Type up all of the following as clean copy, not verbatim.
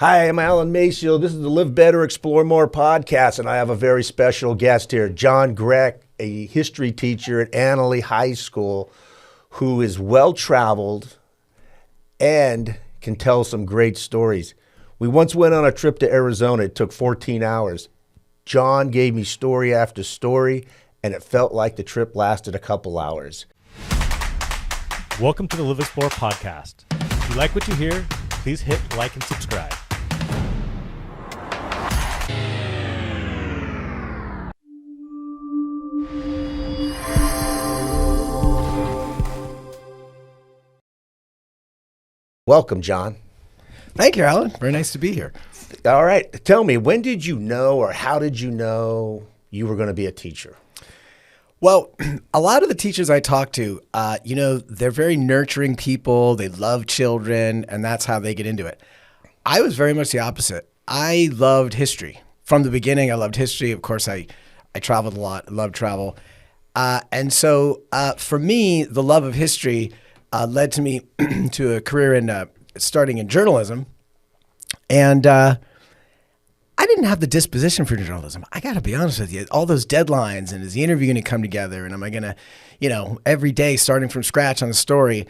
Hi, I'm Alan Maceo. This is the Live Better, Explore More podcast, and I have a very special guest here, John Grech, a history teacher at Annalee High School, who is well-traveled and can tell some great stories. We once went on a trip to Arizona. It took 14 hours. John gave me story after story, and it felt like the trip lasted a couple hours. Welcome to the Live Explore podcast. If you like what you hear, please hit like and subscribe. Welcome, John. Thank you, Alan. Very nice to be here. All right. Tell me, when did you know or how did you know you were going to be a teacher? Well, a lot of the teachers I talk to, they're very nurturing people. They love children, and that's how they get into it. I was very much the opposite. I loved history. From the beginning, I loved history. Of course, I traveled a lot, loved travel. And so for me, the love of history led to me to a career in starting in journalism. And I didn't have the disposition for journalism. I got to be honest with you. All those deadlines, and is the interview going to come together? And am I going to, every day starting from scratch on a story?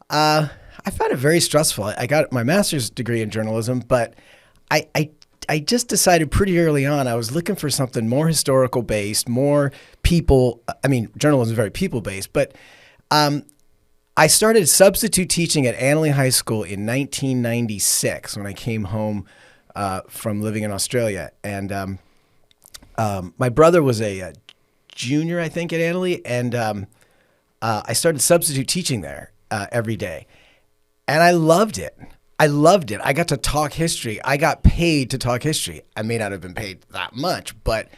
I found it very stressful. I got my master's degree in journalism, but I just decided pretty early on I was looking for something more historical based, more people. I mean, journalism is very people based, but I started substitute teaching at Annalee High School in 1996 when I came home from living in Australia. And my brother was a junior, I think, at Annalee, and I started substitute teaching there every day. And I loved it. I got to talk history. I got paid to talk history. I may not have been paid that much, but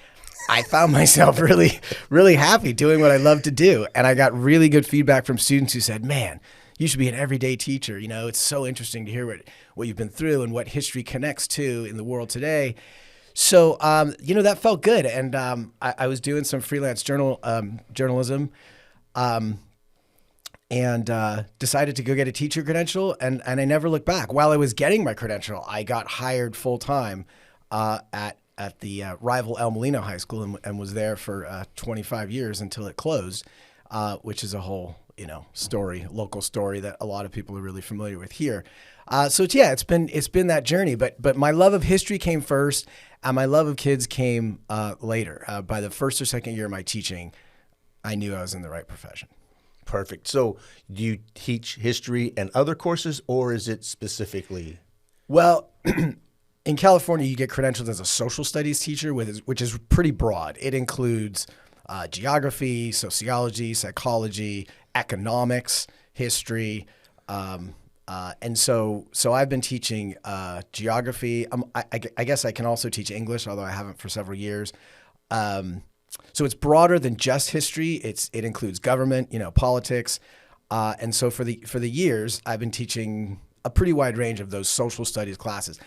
I found myself really, really happy doing what I love to do. And I got really good feedback from students who said, man, you should be an everyday teacher. It's so interesting to hear what you've been through and what history connects to in the world today. So, that felt good. And I was doing some freelance journalism and decided to go get a teacher credential. And I never looked back. While I was getting my credential, I got hired full-time at the rival El Molino High School and was there for 25 years until it closed, which is a whole, local story that a lot of people are really familiar with here. It's been that journey, but my love of history came first and my love of kids came later. By the first or second year of my teaching, I knew I was in the right profession. Perfect. So do you teach history and other courses, or is it specifically? Well, in California, you get credentialed as a social studies teacher, which is pretty broad. It includes geography, sociology, psychology, economics, history. And so I've been teaching geography. I guess I can also teach English, although I haven't for several years. So it's broader than just history. It includes government, politics. And so for the years, I've been teaching a pretty wide range of those social studies classes.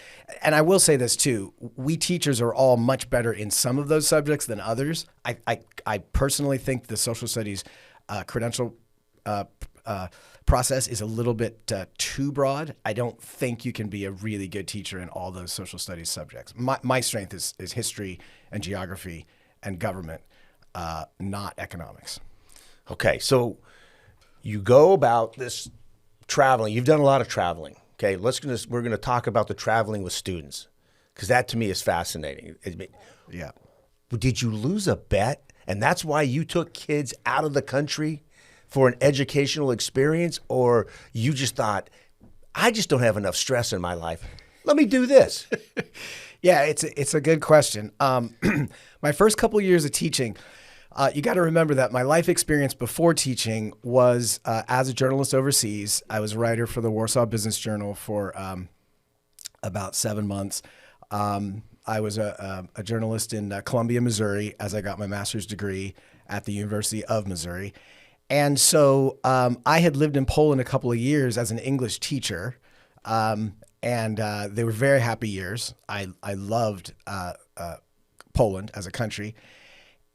And I will say this too, we teachers are all much better in some of those subjects than others. I personally think the social studies credential process is a little bit too broad. I don't think you can be a really good teacher in all those social studies subjects. My strength is history and geography and government, not economics. Okay, so you go about this traveling. You've done a lot of traveling. Okay, we're gonna talk about the traveling with students, because that to me is fascinating. Yeah. Did you lose a bet, and that's why you took kids out of the country for an educational experience, or you just thought, I just don't have enough stress in my life. Let me do this. Yeah, it's a good question. My first couple of years of teaching, you got to remember that my life experience before teaching was as a journalist overseas. I was a writer for the Warsaw Business Journal for about 7 months. I was a journalist in Columbia, Missouri, as I got my master's degree at the University of Missouri. And so I had lived in Poland a couple of years as an English teacher. And they were very happy years. I loved Poland as a country.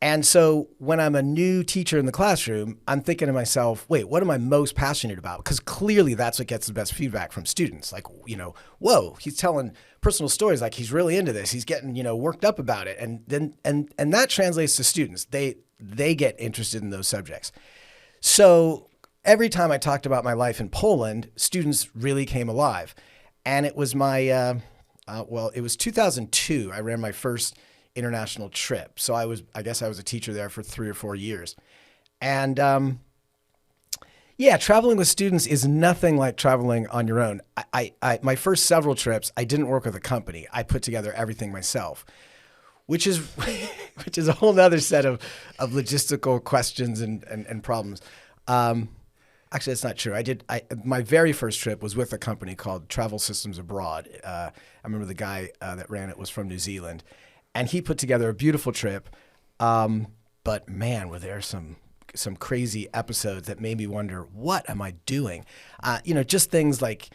And so when I'm a new teacher in the classroom, I'm thinking to myself, wait, what am I most passionate about? Because clearly that's what gets the best feedback from students. Like, whoa, he's telling personal stories, like he's really into this. He's getting, worked up about it. And then and that translates to students. They get interested in those subjects. So every time I talked about my life in Poland, students really came alive. And it was it was 2002. I ran my first international trip. So I guess I was a teacher there for 3 or 4 years. And traveling with students is nothing like traveling on your own. My first several trips, I didn't work with a company. I put together everything myself, which is a whole nother set of logistical questions and problems. Actually, that's not true. My very first trip was with a company called Travel Systems Abroad. I remember the guy that ran it was from New Zealand. And he put together a beautiful trip, but man, were there some crazy episodes that made me wonder, what am I doing? Just things like,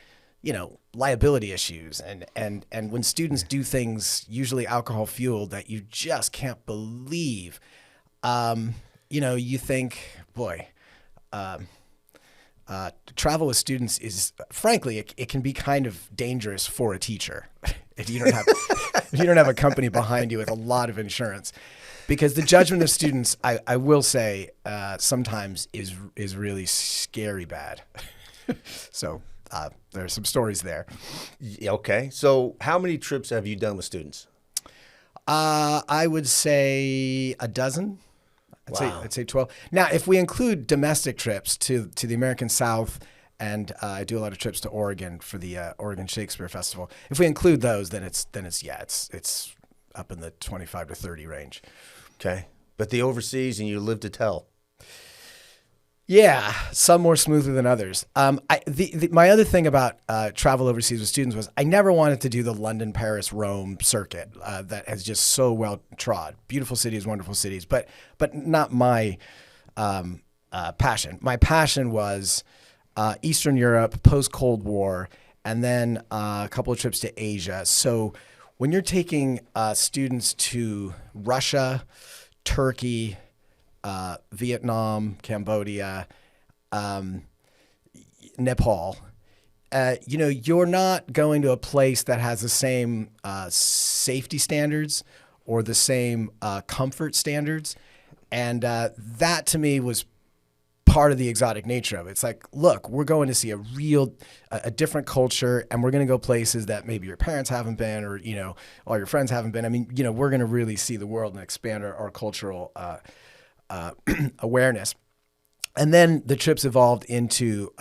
liability issues and when students do things, usually alcohol fueled, that you just can't believe. You think, boy, travel with students is, frankly, it can be kind of dangerous for a teacher if you don't have a company behind you with a lot of insurance, because the judgment of students, I will say, sometimes is really scary bad. So there are some stories there. Okay, so how many trips have you done with students? I would say a dozen. I'd say 12. Now, if we include domestic trips to the American South, and I do a lot of trips to Oregon for the Oregon Shakespeare Festival. If we include those, then it's up in the 25 to 30 range. Okay, but the overseas, and you live to tell. Yeah, some more smoothly than others. My other thing about travel overseas with students was I never wanted to do the London, Paris, Rome circuit that has just so well trod. Beautiful cities, wonderful cities, but not my passion. My passion was Eastern Europe, post-Cold War, and then a couple of trips to Asia. So when you're taking students to Russia, Turkey, Vietnam, Cambodia, Nepal, you're not going to a place that has the same safety standards or the same comfort standards. And that to me was part of the exotic nature of it. It's like, look, we're going to see a different culture, and we're going to go places that maybe your parents haven't been, or, all your friends haven't been. I mean, we're going to really see the world and expand our cultural awareness. And then the trips evolved into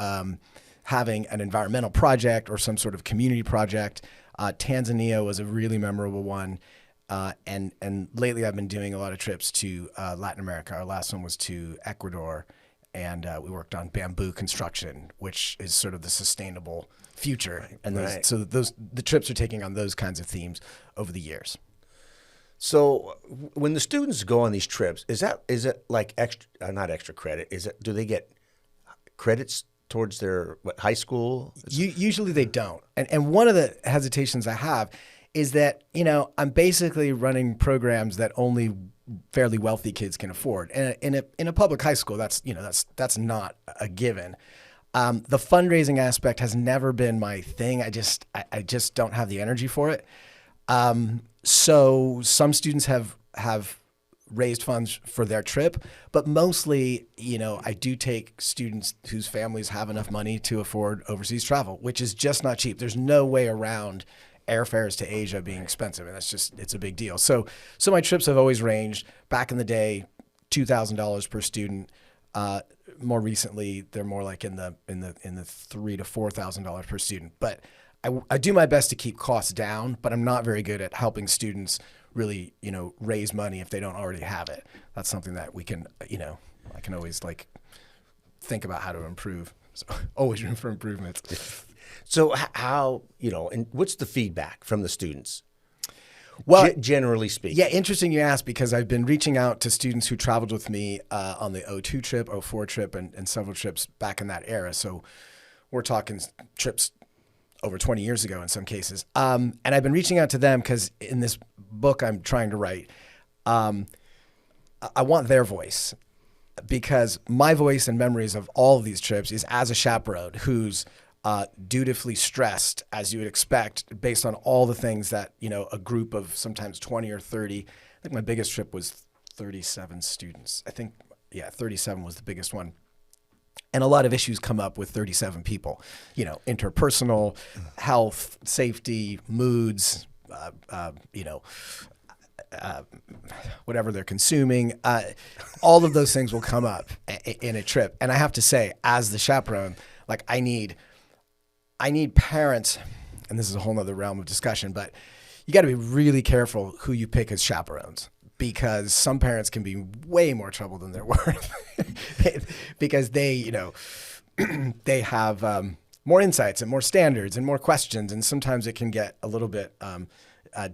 having an environmental project or some sort of community project. Tanzania was a really memorable one. And lately I've been doing a lot of trips to Latin America. Our last one was to Ecuador, and we worked on bamboo construction, which is sort of the sustainable future. Right. So the trips are taking on those kinds of themes over the years. So when the students go on these trips, is it like not extra credit? Do they get credits towards their high school? Usually they don't. And one of the hesitations I have is that, I'm basically running programs that only fairly wealthy kids can afford. And in a public high school, that's not a given. The fundraising aspect has never been my thing. I just don't have the energy for it. So some students have raised funds for their trip, but mostly, I do take students whose families have enough money to afford overseas travel, which is just not cheap. There's no way around airfares to Asia being expensive, and it's a big deal. So my trips have always ranged. Back in the day, $2,000 per student. More recently, they're more like in the $3,000 to $4,000 per student. But I do my best to keep costs down, but I'm not very good at helping students really, raise money if they don't already have it. That's something that we can, I can always think about how to improve. So always room for improvements. So how, and what's the feedback from the students? Well, generally speaking. Yeah, interesting you ask, because I've been reaching out to students who traveled with me on the 02 trip, 04 trip, and several trips back in that era. So we're talking trips over 20 years ago in some cases. And I've been reaching out to them because in this book I'm trying to write, I want their voice, because my voice and memories of all of these trips is as a chaperone who's dutifully stressed, as you would expect, based on all the things that, a group of sometimes 20 or 30. I think my biggest trip was 37 students. I think, 37 was the biggest one. And a lot of issues come up with 37 people, interpersonal, health, safety, moods, whatever they're consuming. All of those things will come up in a trip. And I have to say, as the chaperone, like I need parents, and this is a whole nother realm of discussion, but you got to be really careful who you pick as chaperones, because some parents can be way more trouble than they're worth because they, they have more insights and more standards and more questions. And sometimes it can get a little bit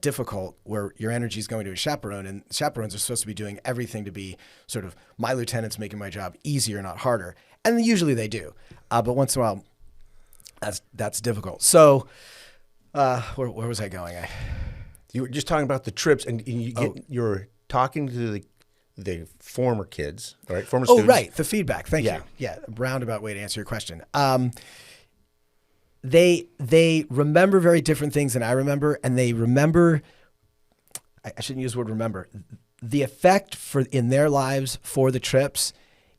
difficult where your energy is going to a chaperone, and chaperones are supposed to be doing everything to be sort of my lieutenant's making my job easier, not harder. And usually they do. But once in a while, that's difficult. So where was I going? You were just talking about the trips, and you're talking to the former kids, right? Former students. Oh, right. The feedback. Thank you. Yeah. Roundabout way to answer your question. They remember very different things than I remember, and they remember, I shouldn't use the word remember, the effect in their lives for the trips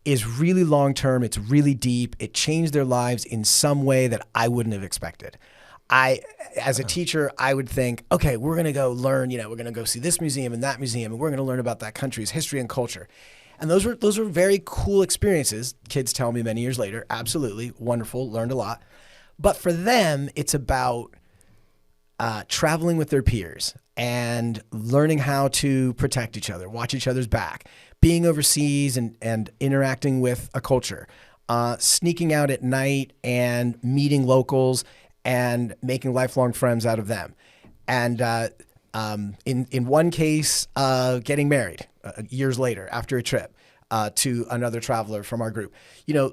is really long-term. It's really deep. It changed their lives in some way that I wouldn't have expected. As a teacher, I would think, okay, we're going to go learn, we're going to go see this museum and that museum, and we're going to learn about that country's history and culture. And those were very cool experiences. Kids tell me many years later, absolutely wonderful, learned a lot. But for them, it's about traveling with their peers and learning how to protect each other, watch each other's back, being overseas and interacting with a culture, sneaking out at night and meeting locals and making lifelong friends out of them. And in one case, getting married years later after a trip to another traveler from our group.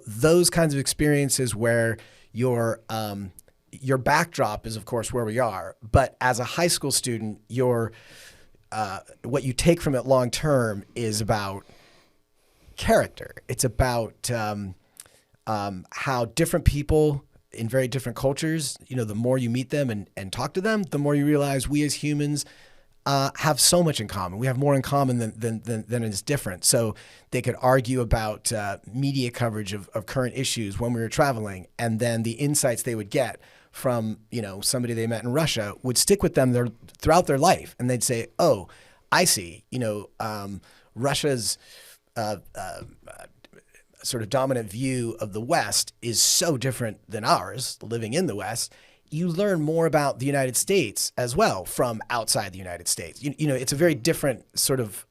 Those kinds of experiences where your backdrop is, of course, where we are. But as a high school student, what you take from it long term is about character. It's about how different people in very different cultures, the more you meet them and talk to them, the more you realize we as humans have so much in common. We have more in common than is different. So they could argue about media coverage of current issues when we were traveling, and then the insights they would get from somebody they met in Russia would stick with them throughout their life, and they'd say, "Oh, I see. Russia's sort of dominant view of the West is so different than ours, living in the West." You learn more about the United States as well from outside the United States. It's a very different sort of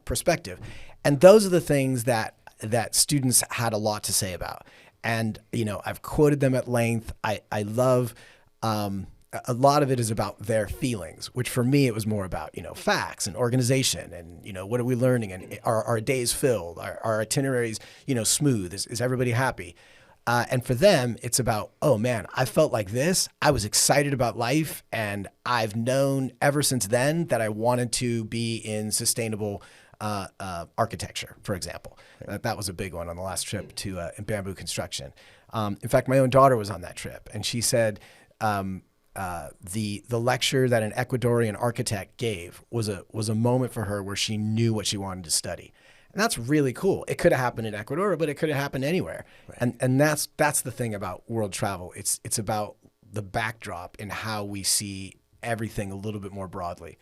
perspective. And those are the things that students had a lot to say about. And, I've quoted them at length. I love, a lot of it is about their feelings, which for me, it was more about, facts and organization and, what are we learning? And are our days filled? Are our itineraries, smooth? Is everybody happy? And for them, it's about, oh man, I felt like this. I was excited about life. And I've known ever since then that I wanted to be in sustainable architecture, for example. That was a big one on the last trip to bamboo construction. In fact, my own daughter was on that trip. And she said the lecture that an Ecuadorian architect gave was a moment for her where she knew what she wanted to study. And that's really cool. It could have happened in Ecuador, but it could have happened anywhere. Right. And that's the thing about world travel. It's about the backdrop and how we see everything a little bit more broadly.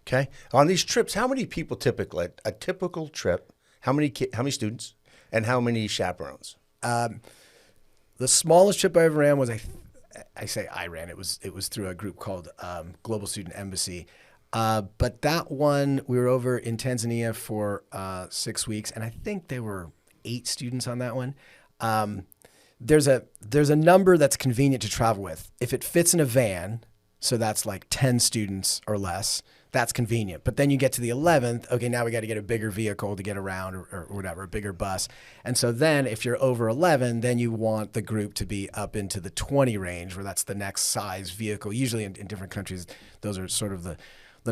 Okay. On these trips, how many people typically, a typical trip, how many students and how many chaperones? The smallest trip I ever ran was, I ran, it was through a group called Global Student Embassy. But that one, we were over in Tanzania for 6 weeks, and I think there were 8 students on that one. There's a number that's convenient to travel with. If it fits in a van, so that's like 10 students or less, that's convenient. But then you get to the 11th, okay, now we got to get a bigger vehicle to get around or whatever, a bigger bus. And so then if you're over 11, then you want the group to be up into the 20 range, where that's the next size vehicle. Usually in different countries, those are sort of the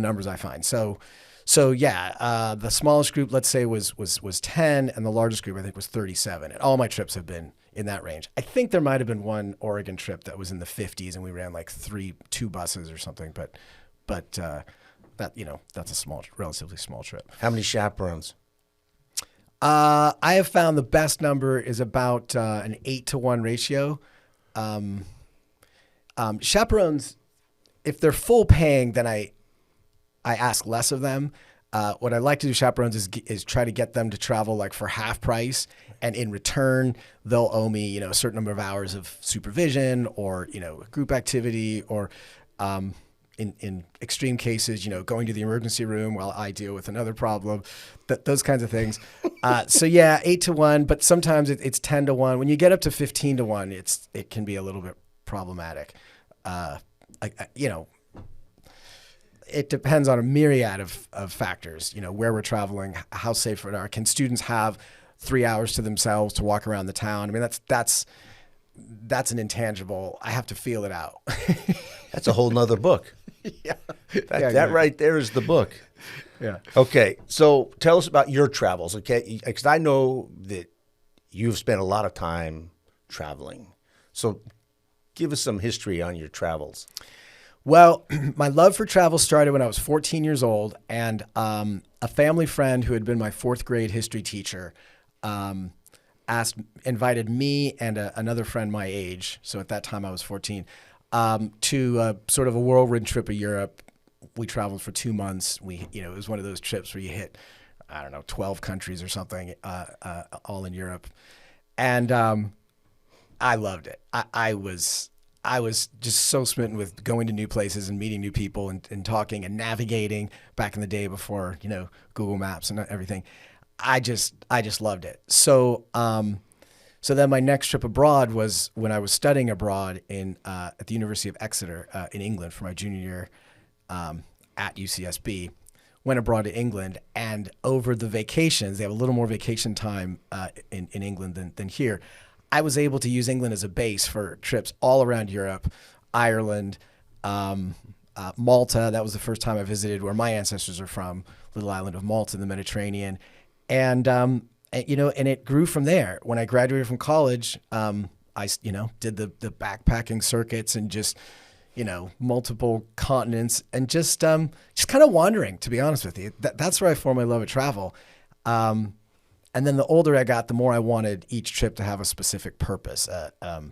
numbers I find. So So yeah, the smallest group, let's say, was 10, and the largest group I think was 37. And all my trips have been in that range. I think there might have been one Oregon trip that was in the 50s, and we ran like two buses or something. But that's a relatively small trip. How many chaperones? I have found the best number is about an 8-to-1 ratio. Chaperones, if they're full paying, then I ask less of them. What I like to do chaperones is try to get them to travel like for half price, and in return they'll owe me a certain number of hours of supervision or a group activity or in extreme cases going to the emergency room while I deal with another problem, those kinds of things. So yeah, 8-to-1, but sometimes it's 10-to-1. When you get up to 15-to-1, it can be a little bit problematic. It depends on a myriad of factors, where we're traveling, how safe it are. Can students have 3 hours to themselves to walk around the town? I mean, that's an intangible. I have to feel it out. That's a whole nother book. Yeah. That right there is the book. Yeah. Okay. So tell us about your travels, okay? Because I know that you've spent a lot of time traveling. So give us some history on your travels. Well, my love for travel started when I was 14 years old, and a family friend who had been my fourth grade history teacher invited me and another friend my age, so at that time I was 14, to sort of a whirlwind trip of Europe. We traveled for 2 months. It was one of those trips where you hit, 12 countries or something, all in Europe, and I loved it. I was just so smitten with going to new places and meeting new people and talking and navigating back in the day before, Google Maps and everything. I just loved it. So then my next trip abroad was when I was studying abroad at the University of Exeter in England for my junior year at UCSB. Went abroad to England, and over the vacations, they have a little more vacation time in England than here. I was able to use England as a base for trips all around Europe, Ireland, Malta. That was the first time I visited where my ancestors are from, little island of Malta in the Mediterranean. And it grew from there. When I graduated from college, I did the backpacking circuits and just, multiple continents and just kind of wandering, to be honest with you. That's where I formed my love of travel. And then the older I got, the more I wanted each trip to have a specific purpose, a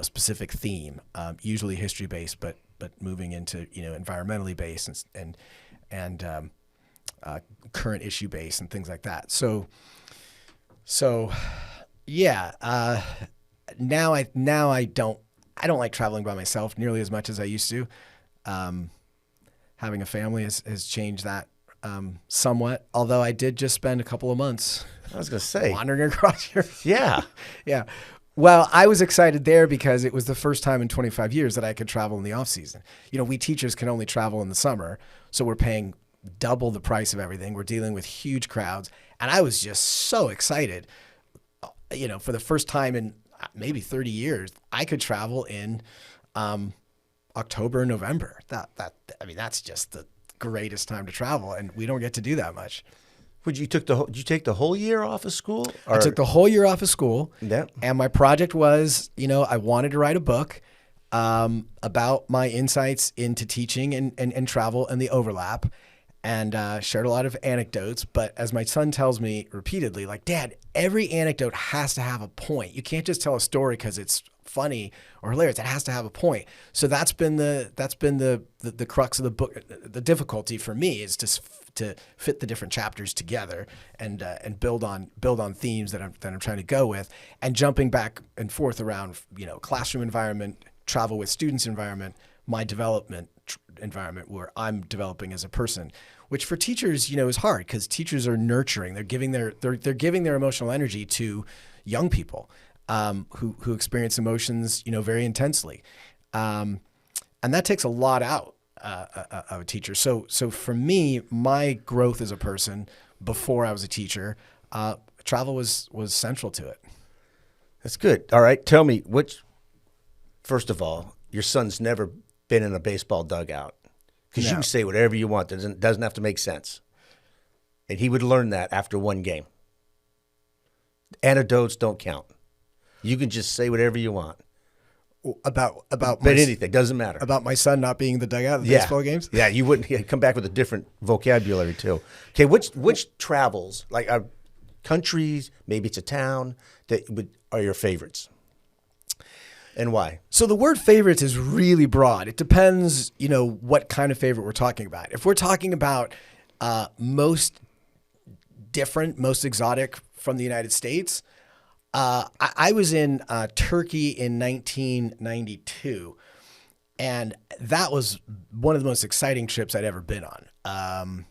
specific theme, usually history based, but moving into environmentally based and current issue based and things like that. So yeah. Now I don't like traveling by myself nearly as much as I used to. Having a family has changed that somewhat. Although I did just spend a couple of months. I was going to say. Wandering across Europe. Yeah. Yeah. Well, I was excited there because it was the first time in 25 years that I could travel in the off season. We teachers can only travel in the summer, so we're paying double the price of everything. We're dealing with huge crowds. And I was just so excited, for the first time in maybe 30 years, I could travel in October and November. That's just the greatest time to travel, and we don't get to do that much. Did you take the whole year off of school? I took the whole year off of school. Yeah. And my project was, I wanted to write a book about my insights into teaching and travel and the overlap, and shared a lot of anecdotes. But as my son tells me repeatedly, like, Dad, every anecdote has to have a point. You can't just tell a story because it's funny or hilarious. It has to have a point. So that's been the crux of the book. The difficulty for me is to fit the different chapters together and build on themes that I'm trying to go with, and jumping back and forth around classroom environment, travel with students environment, my development environment where I'm developing as a person, which for teachers is hard because teachers are nurturing. They're giving their emotional energy to young people who experience emotions very intensely, and that takes a lot out of a teacher. So for me, my growth as a person before I was a teacher, travel was central to it. That's good. All right, tell me first of all, your son's never been in a baseball dugout, because you can say whatever you want. It doesn't have to make sense. And he would learn that after one game. Anecdotes don't count. You can just say whatever you want. But Anything doesn't matter. About my son not being in the dugout at the baseball games. Yeah, you wouldn't. He'd come back with a different vocabulary too. Okay, which travels, like countries, maybe it's a town are your favorites, and why? So the word favorites is really broad. It depends, what kind of favorite we're talking about. If we're talking about most different, most exotic from the United States. I was in Turkey in 1992, and that was one of the most exciting trips I'd ever been on.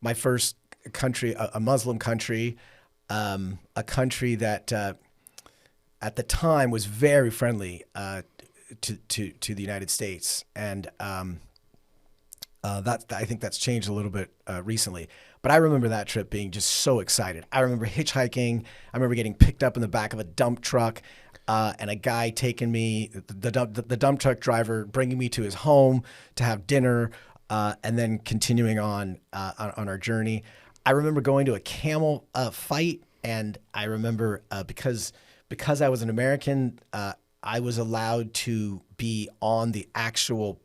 My first country, a Muslim country, a country that at the time was very friendly to the United States, and I think that's changed a little bit recently. But I remember that trip being just so excited. I remember hitchhiking. I remember getting picked up in the back of a dump truck, and a guy taking me, the dump truck driver bringing me to his home to have dinner, and then continuing on our journey. I remember going to a camel fight, and I remember because I was an American, I was allowed to be on the actual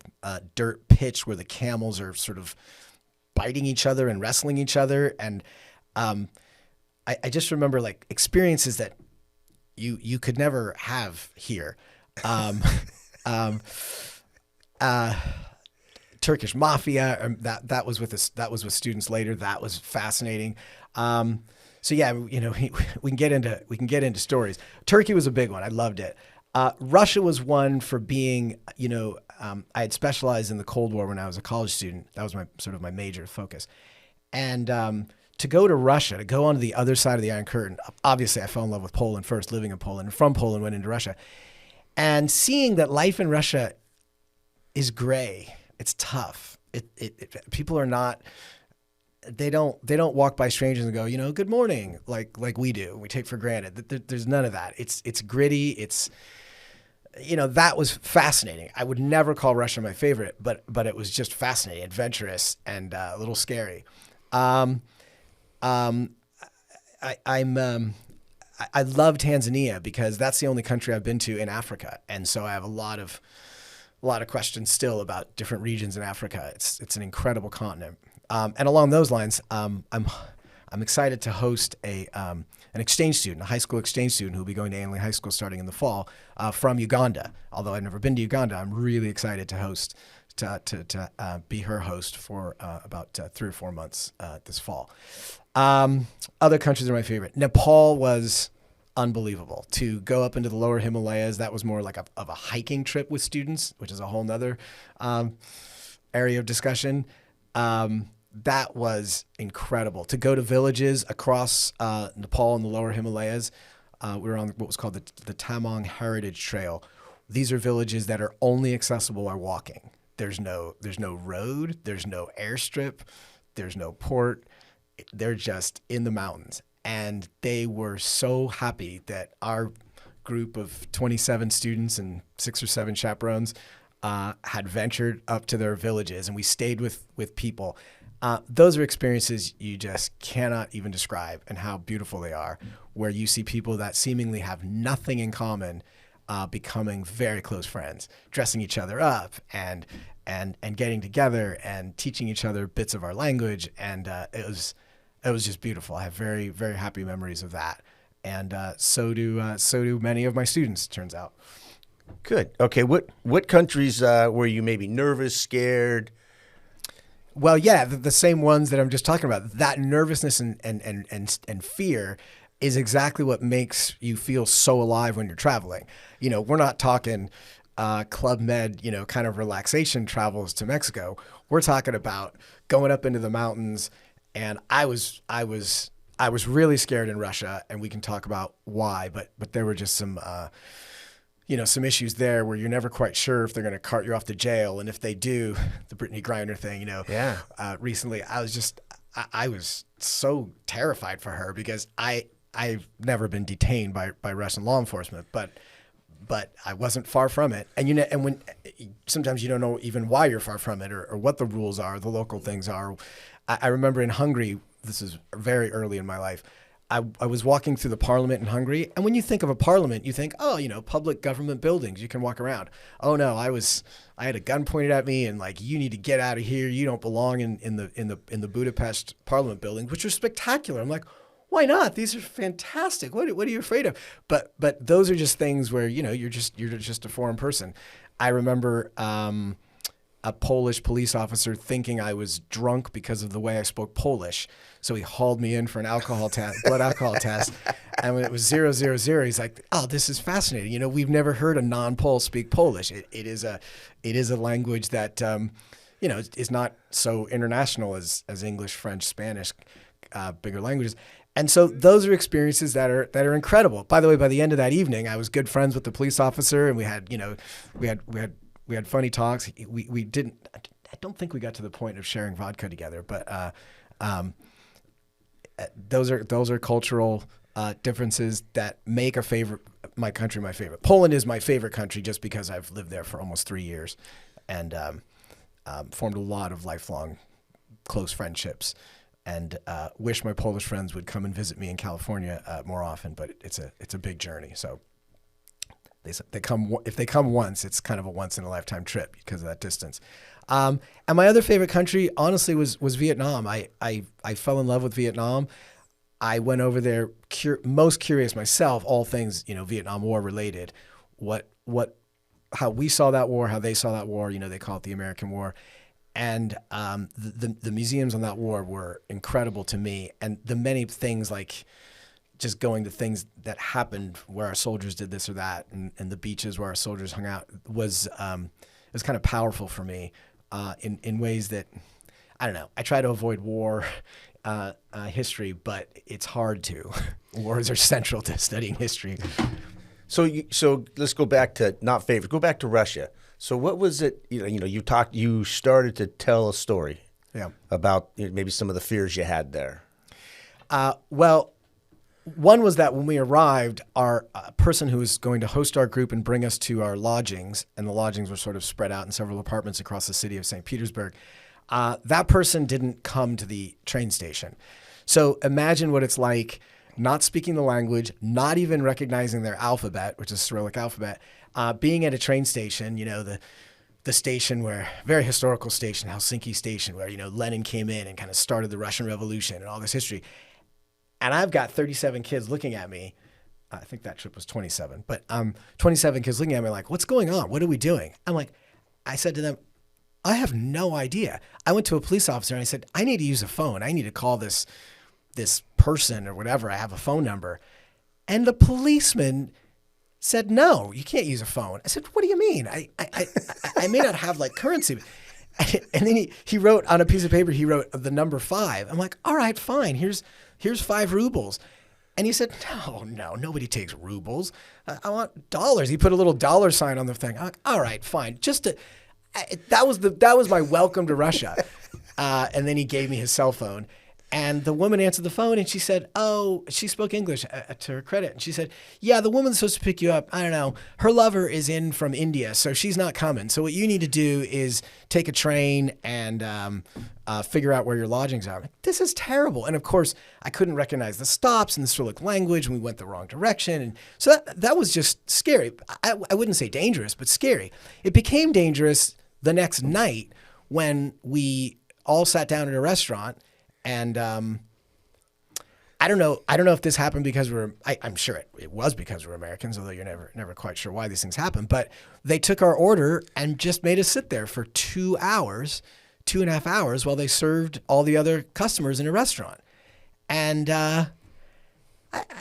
dirt pitch where the camels are sort of biting each other and wrestling each other. And I just remember like experiences that you could never have here. Turkish mafia, that was with us. That was with students later. That was fascinating. So yeah, we can get into stories. Turkey was a big one. I loved it. Russia was one for being, I had specialized in the Cold War when I was a college student. That was my major focus. And to go to Russia, to go onto the other side of the Iron Curtain, obviously I fell in love with Poland first, living in Poland, and from Poland went into Russia. And seeing that life in Russia is gray, it's tough. People are not, they don't walk by strangers and go, good morning, like we do. We take for granted. There's none of that. It's gritty. It's, that was fascinating. I would never call Russia my favorite, but it was just fascinating, adventurous, and a little scary. I love Tanzania because that's the only country I've been to in Africa, and so I have a lot of questions still about different regions in Africa. It's an incredible continent. And along those lines, I'm excited to host an exchange student, a high school exchange student who will be going to Ainley High School starting in the fall from Uganda. Although I've never been to Uganda, I'm really excited to host to be her host for about 3 or 4 months this fall. Other countries are my favorite. Nepal was unbelievable. To go up into the lower Himalayas, that was more like of a hiking trip with students, which is a whole nother area of discussion. That was incredible. To go to villages across Nepal and the lower Himalayas, we were on what was called the Tamang Heritage Trail. These are villages that are only accessible by walking. There's no road, there's no airstrip, there's no port. They're just in the mountains. And they were so happy that our group of 27 students and 6 or 7 chaperones had ventured up to their villages, and we stayed with people. Those are experiences you just cannot even describe, and how beautiful they are, where you see people that seemingly have nothing in common becoming very close friends, dressing each other up and getting together and teaching each other bits of our language. And it was just beautiful. I have very, very happy memories of that. And so do many of my students, turns out. Good. Okay. What countries were you maybe nervous, scared? Well, yeah, the same ones that I'm just talking about. That nervousness and fear is exactly what makes you feel so alive when you're traveling. We're not talking Club Med, kind of relaxation travels to Mexico. We're talking about going up into the mountains. And I was really scared in Russia, and we can talk about why. But there were just some issues there where you're never quite sure if they're going to cart you off to jail, and if they do, the Brittany Griner thing, Yeah. Recently, I was so terrified for her because I've never been detained by Russian law enforcement, but I wasn't far from it. And when sometimes you don't know even why you're far from it or what the rules are, the local things are. I remember in Hungary, this is very early in my life. I was walking through the parliament in Hungary, and when you think of a parliament, you think, oh, public government buildings, you can walk around. Oh no, I had a gun pointed at me, and like, you need to get out of here. You don't belong in the Budapest parliament buildings, which are spectacular. I'm like, why not? These are fantastic. What are you afraid of? But those are just things where you're just a foreign person. I remember a Polish police officer thinking I was drunk because of the way I spoke Polish. So he hauled me in for an blood alcohol test. And when it was 000, he's like, oh, this is fascinating. We've never heard a non-Pole speak Polish. It is a language that, is not so international as English, French, Spanish, bigger languages. And so those are experiences that are incredible. By the way, by the end of that evening, I was good friends with the police officer, and we had funny talks. We didn't. I don't think we got to the point of sharing vodka together, but those are cultural differences that make my country my favorite. Poland is my favorite country just because I've lived there for almost 3 years, and formed a lot of lifelong close friendships. And wish my Polish friends would come and visit me in California more often, but it's a big journey. So. If they come once, it's kind of a once in a lifetime trip because of that distance. And my other favorite country, honestly, was Vietnam. I fell in love with Vietnam. I went over there most curious myself, all things Vietnam War related. How we saw that war, how they saw that war. They call it the American War, and the museums on that war were incredible to me, and the many things like. Just going to things that happened where our soldiers did this or that, and the beaches where our soldiers hung out was kind of powerful for me in ways that, I don't know. I try to avoid war history, but it's hard to. Wars are central to studying history. So let's go back to not favorite. Go back to Russia. So what was it? You started to tell a story. Yeah. About maybe some of the fears you had there. Well. One was that when we arrived, our person who was going to host our group and bring us to our lodgings, and the lodgings were sort of spread out in several apartments across the city of St. Petersburg, that person didn't come to the train station. So imagine what it's like not speaking the language, not even recognizing their alphabet, which is Cyrillic alphabet, being at a train station, the station very historical station, Helsinki station, where, Lenin came in and kind of started the Russian Revolution and all this history. And I've got 37 kids looking at me. I think that trip was 27, but 27 kids looking at me like, what's going on? What are we doing? I said to them, I have no idea. I went to a police officer and I said, I need to use a phone. I need to call this person or whatever. I have a phone number. And the policeman said, no, you can't use a phone. I said, what do you mean? I may not have like currency. And then he wrote on a piece of paper, he wrote the number 5. I'm like, all right, fine. Here's 5 rubles. And he said, no, nobody takes rubles. I want dollars. He put a little dollar sign on the thing. I'm like, all right, fine. That was my welcome to Russia. And then he gave me his cell phone. And the woman answered the phone and she said, she spoke English to her credit. And she said, yeah, the woman's supposed to pick you up. I don't know. Her lover is in from India, so she's not coming. So what you need to do is take a train and figure out where your lodgings are. I'm like, this is terrible. And of course, I couldn't recognize the stops in the Cyrillic language, and we went the wrong direction. And so that was just scary. I wouldn't say dangerous, but scary. It became dangerous the next night when we all sat down at a restaurant. And I don't know if this happened because I'm sure it was because we're Americans, although you're never quite sure why these things happen. But they took our order and just made us sit there for 2 hours, 2.5 hours, while they served all the other customers in a restaurant. And I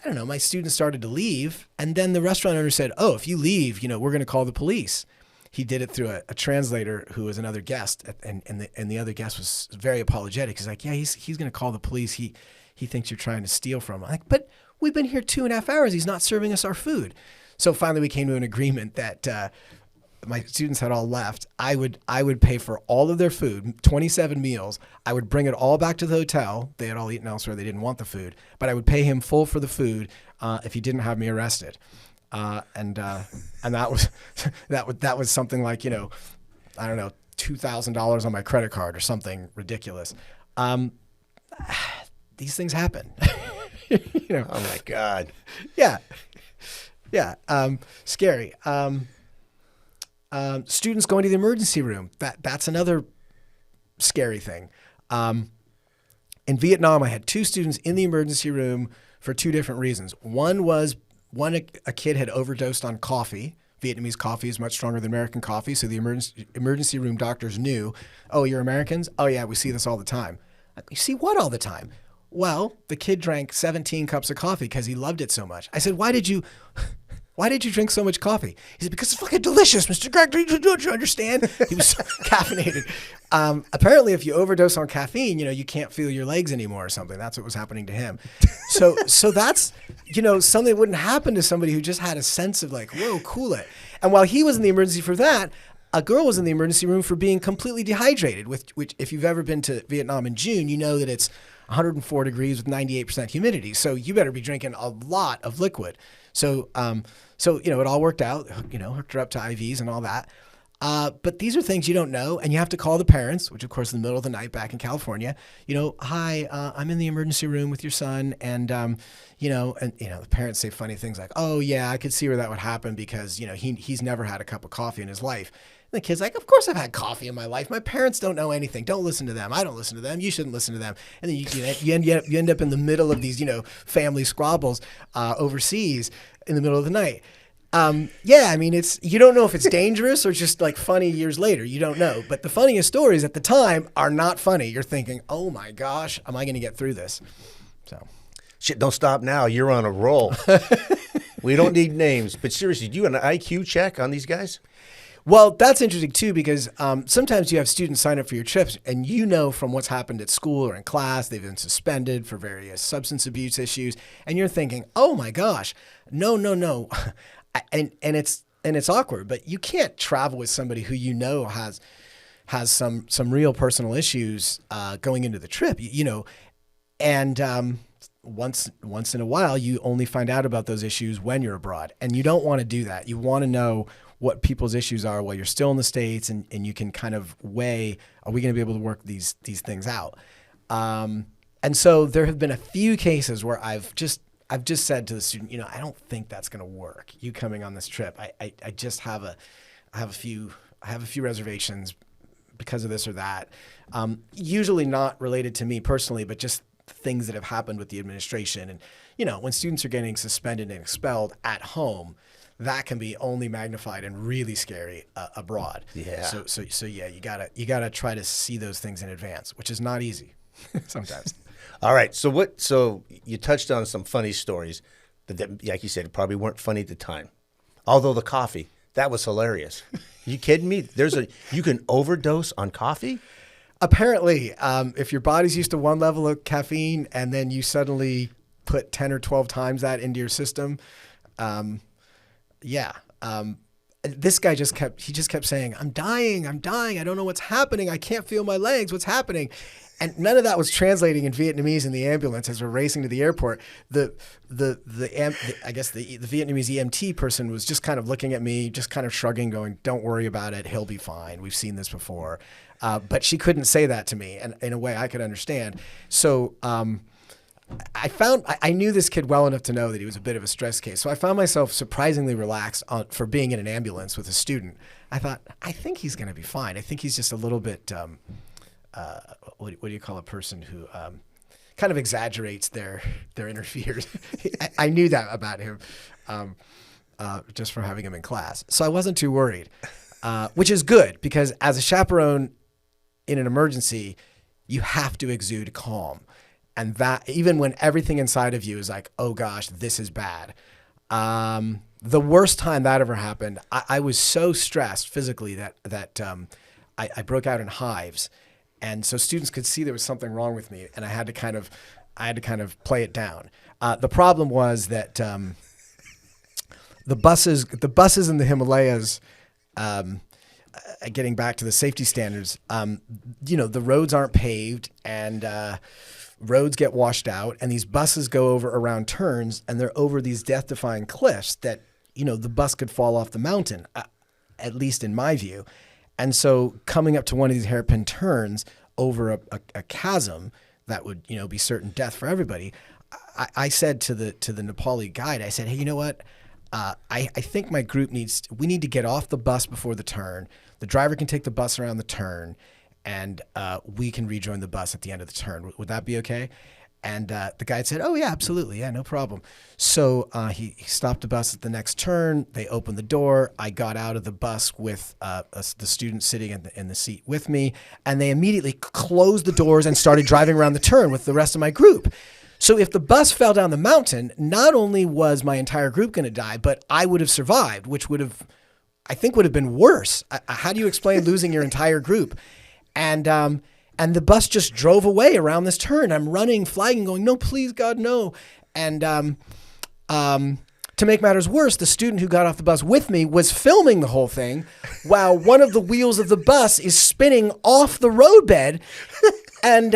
don't know, my students started to leave. And then the restaurant owner said, oh, if you leave, we're going to call the police. He did it through a translator who was another guest, and the other guest was very apologetic. He's like, yeah, he's going to call the police. He thinks you're trying to steal from him. I'm like, but we've been here 2.5 hours. He's not serving us our food. So finally we came to an agreement that my students had all left. I would pay for all of their food, 27 meals. I would bring it all back to the hotel. They had all eaten elsewhere. They didn't want the food, but I would pay him full for the food if he didn't have me arrested. And that was something like, I don't know, $2,000 on my credit card or something ridiculous. these things happen. Oh my God. Yeah. Yeah. Scary. Students going to the emergency room. That's another scary thing. In Vietnam, I had 2 students in the emergency room for 2 different reasons. One was a kid had overdosed on coffee. Vietnamese coffee is much stronger than American coffee, so the emergency room doctors knew, oh, you're Americans? Oh, yeah, we see this all the time. You see what all the time? Well, the kid drank 17 cups of coffee because he loved it so much. I said, why did you drink so much coffee? He said, because it's fucking delicious, Mr. Grech. Don't you understand? He was so caffeinated. Apparently, if you overdose on caffeine, you can't feel your legs anymore or something. That's what was happening to him. So that's, something that wouldn't happen to somebody who just had a sense of like, whoa, cool it. And while he was in the emergency for that, a girl was in the emergency room for being completely dehydrated, which if you've ever been to Vietnam in June, you know that it's 104 degrees with 98% humidity. So you better be drinking a lot of liquid. So it all worked out, hooked her up to IVs and all that. But these are things you don't know, and you have to call the parents, which of course in the middle of the night back in California, hi, I'm in the emergency room with your son. And, the parents say funny things like, oh yeah, I could see where that would happen because, he's never had a cup of coffee in his life. And the kid's like, of course I've had coffee in my life. My parents don't know anything. Don't listen to them. I don't listen to them. You shouldn't listen to them. And then you end up in the middle of these, family squabbles overseas in the middle of the night. You don't know if it's dangerous or just like funny years later. You don't know. But the funniest stories at the time are not funny. You're thinking, oh my gosh, am I going to get through this? So, Shit, don't stop now. You're on a roll. We don't need names. But seriously, do you have an IQ check on these guys? Well, that's interesting too, because sometimes you have students sign up for your trips and from what's happened at school or in class, they've been suspended for various substance abuse issues. And you're thinking, oh my gosh, no. And it's awkward, but you can't travel with somebody who has some real personal issues going into the trip, and once in a while you only find out about those issues when you're abroad, and you don't want to do that. You want to know what people's issues are while you're still in the States, and you can kind of weigh, are we going to be able to work these things out? And so there have been a few cases where I've just said to the student, I don't think that's going to work. You coming on this trip, I just have a few reservations because of this or that. Usually not related to me personally, but just things that have happened with the administration. And when students are getting suspended and expelled at home, that can be only magnified and really scary abroad. Yeah. So yeah, you gotta try to see those things in advance, which is not easy sometimes. All right. So you touched on some funny stories that, like you said, probably weren't funny at the time. Although the coffee, that was hilarious. You kidding me? You can overdose on coffee? Apparently, if your body's used to one level of caffeine and then you suddenly put 10 or 12 times that into your system, this guy just kept saying, I'm dying. I don't know what's happening. I can't feel my legs. What's happening? And none of that was translating in Vietnamese in the ambulance as we're racing to the airport. I guess the Vietnamese EMT person was just kind of looking at me, just kind of shrugging, going, don't worry about it. He'll be fine. We've seen this before. But she couldn't say that to me, and in a way I could understand. So I knew this kid well enough to know that he was a bit of a stress case. So I found myself surprisingly relaxed for being in an ambulance with a student. I thought, I think he's going to be fine. I think he's just a little bit, what do you call a person who kind of exaggerates their inner fears? I knew that about him just from having him in class. So I wasn't too worried, which is good because as a chaperone in an emergency, you have to exude calm. And that even when everything inside of you is like, oh gosh, this is bad. The worst time that ever happened, I was so stressed physically that I broke out in hives. And so students could see there was something wrong with me, and I had to kind of play it down. The problem was that the buses in the Himalayas, getting back to the safety standards, the roads aren't paved, and roads get washed out, and these buses go over around turns, and they're over these death-defying cliffs that the bus could fall off the mountain, at least in my view. And so coming up to one of these hairpin turns over a chasm that would, be certain death for everybody. I said to the Nepali guide, I said, hey, you know what? I think my group we need to get off the bus before the turn. The driver can take the bus around the turn, and we can rejoin the bus at the end of the turn. Would that be okay? And the guide said, oh, yeah, absolutely. Yeah, no problem. So he stopped the bus at the next turn. They opened the door. I got out of the bus with the student sitting in the seat with me, and they immediately closed the doors and started driving around the turn with the rest of my group. So if the bus fell down the mountain, not only was my entire group going to die, but I would have survived, which I think would have been worse. How do you explain losing your entire group? And the bus just drove away around this turn. I'm running, flagging, going, no, please, God, no. And to make matters worse, the student who got off the bus with me was filming the whole thing while one of the wheels of the bus is spinning off the roadbed. And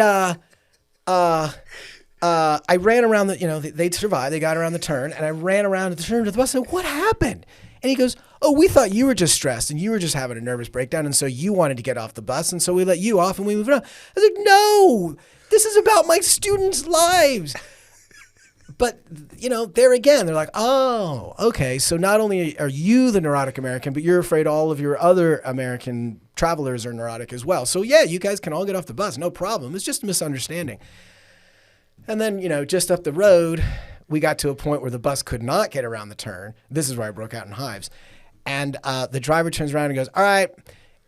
I ran around they survived. They got around the turn, and I ran around the turn to the bus and said, what happened? And he goes, oh, we thought you were just stressed and you were just having a nervous breakdown, and so you wanted to get off the bus, and so we let you off and we moved on. I was like, no, this is about my students' lives. But, there again, they're like, oh, okay, so not only are you the neurotic American, but you're afraid all of your other American travelers are neurotic as well. So, yeah, you guys can all get off the bus, no problem. It's just a misunderstanding. And then, just up the road, we got to a point where the bus could not get around the turn. This is where I broke out in hives. And the driver turns around and goes, all right,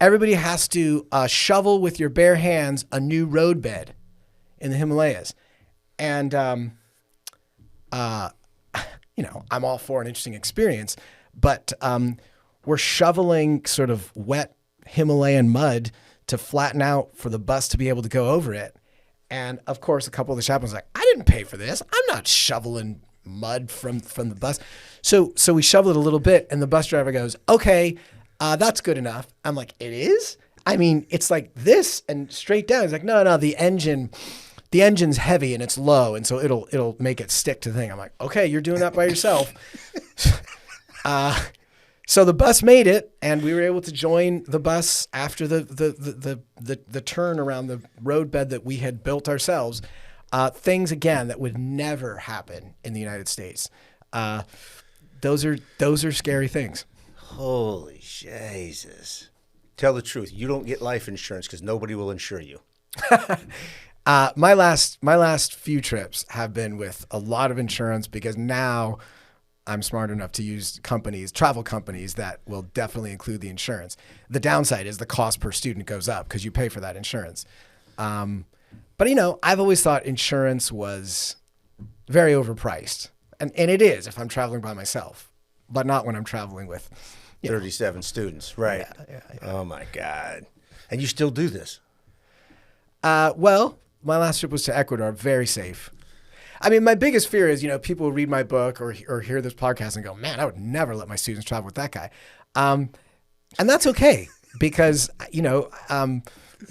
everybody has to shovel with your bare hands a new roadbed in the Himalayas. And, I'm all for an interesting experience, but we're shoveling sort of wet Himalayan mud to flatten out for the bus to be able to go over it. And of course, a couple of the chaplains were like, I didn't pay for this. I'm not shoveling mud from the bus. So we shoveled it a little bit, and the bus driver goes, okay, that's good enough. I'm like, it is? I mean, it's like this and straight down. He's like, no, the engine's heavy and it's low, and so it'll make it stick to the thing. I'm like, okay, you're doing that by yourself. So the bus made it, and we were able to join the bus after the turn around the roadbed that we had built ourselves. Things again that would never happen in the United States. Those are scary things. Holy Jesus! Tell the truth. You don't get life insurance because nobody will insure you. My last few trips have been with a lot of insurance because now I'm smart enough to use travel companies that will definitely include the insurance. The downside is the cost per student goes up because you pay for that insurance. But I've always thought insurance was very overpriced. And it is if I'm traveling by myself, but not when I'm traveling with 37 students, right? Yeah. Oh my God. And you still do this? Well, my last trip was to Ecuador, very safe. I mean, my biggest fear is, people will read my book or hear this podcast and go, man, I would never let my students travel with that guy. And that's okay because,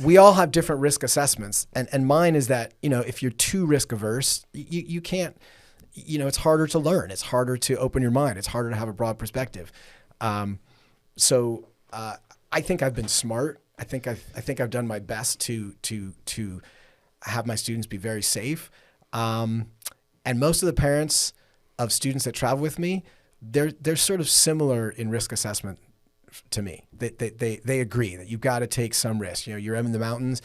we all have different risk assessments. And mine is that, if you're too risk averse, you can't, it's harder to learn. It's harder to open your mind. It's harder to have a broad perspective. So I think I've been smart. I think I've done my best to have my students be very safe. And most of the parents of students that travel with me, they're sort of similar in risk assessment to me. They agree that you've got to take some risk. You're in the mountains,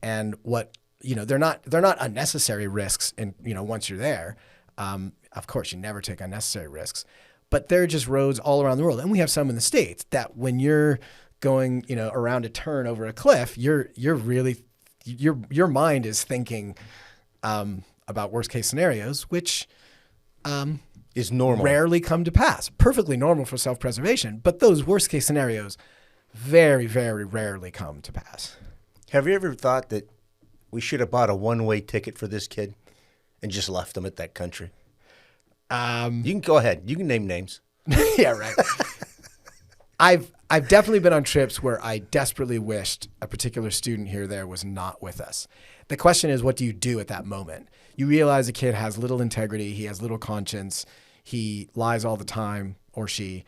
and they're not unnecessary risks. And once you're there, of course you never take unnecessary risks, but they're just roads all around the world. And we have some in the States that when you're going, around a turn over a cliff, you're really your mind is thinking about worst case scenarios, which is normal. Rarely come to pass. Perfectly normal for self-preservation, but those worst case scenarios very, very rarely come to pass. Have you ever thought that we should have bought a one-way ticket for this kid and just left him at that country? You can go ahead. You can name names. Yeah, right. I've definitely been on trips where I desperately wished a particular student here or there was not with us. The question is, what do you do at that moment? You realize a kid has little integrity. He has little conscience. He lies all the time, or she.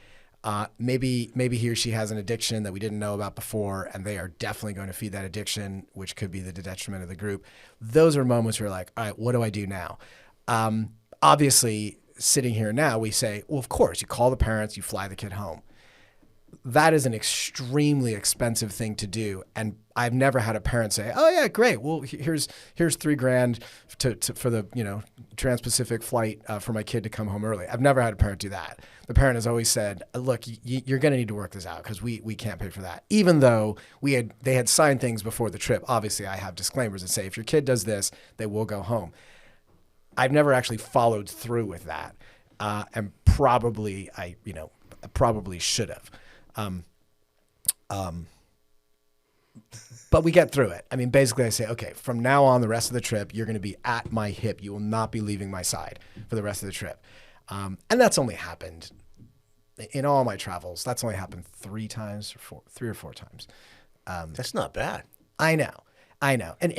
Maybe he or she has an addiction that we didn't know about before, and they are definitely going to feed that addiction, which could be the detriment of the group. Those are moments where you're like, all right, what do I do now? Obviously, sitting here now, we say, well, of course, you call the parents, you fly the kid home. That is an extremely expensive thing to do, and I've never had a parent say, "Oh yeah, great. Well, here's $3,000 for the Trans-Pacific flight for my kid to come home early." I've never had a parent do that. The parent has always said, "Look, you're going to need to work this out because we can't pay for that." Even though they had signed things before the trip. Obviously, I have disclaimers that say if your kid does this, they will go home. I've never actually followed through with that, and probably I probably should have. But we get through it. I mean, basically I say, okay, from now on, the rest of the trip, you're going to be at my hip. You will not be leaving my side for the rest of the trip. And that's only happened in all my travels. That's only happened 3 or 4 times. That's not bad. I know. And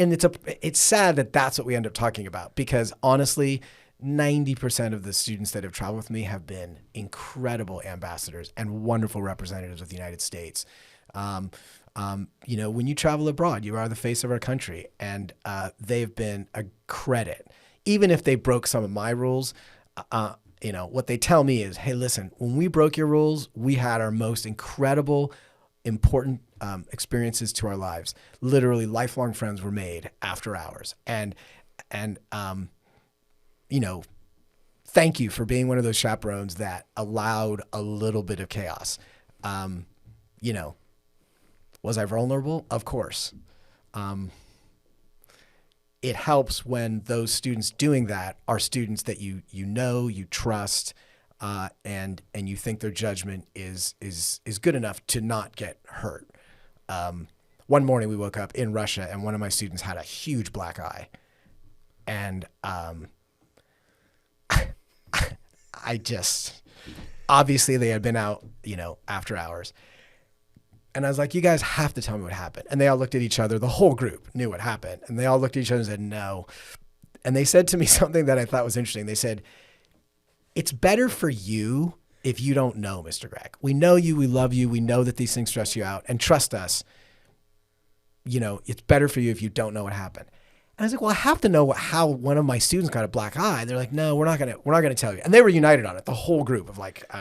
it's sad that that's what we end up talking about, because honestly, 90% of the students that have traveled with me have been incredible ambassadors and wonderful representatives of the United States. When you travel abroad, you are the face of our country, and they've been a credit. Even if they broke some of my rules, what they tell me is, hey, listen, when we broke your rules, we had our most incredible, important experiences to our lives. Literally, lifelong friends were made after hours. And thank you for being one of those chaperones that allowed a little bit of chaos. Was I vulnerable? Of course. It helps when those students doing that are students that you trust, and you think their judgment is good enough to not get hurt. One morning we woke up in Russia, and one of my students had a huge black eye, and obviously they had been out, after hours. And I was like, you guys have to tell me what happened. And they all looked at each other. The whole group knew what happened. And they all looked at each other and said, no. And they said to me something that I thought was interesting. They said, it's better for you if you don't know, Mr. Grech. We know you. We love you. We know that these things stress you out. And trust us, it's better for you if you don't know what happened. And I was like, well, I have to know how one of my students got a black eye. They're like, no, we're not gonna tell you. And they were united on it, the whole group of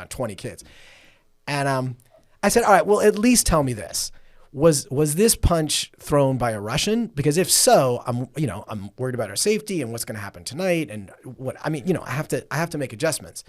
20 kids. And I said, all right, well, at least tell me this. Was this punch thrown by a Russian? Because if so, I'm worried about our safety and what's going to happen tonight, and I have to make adjustments.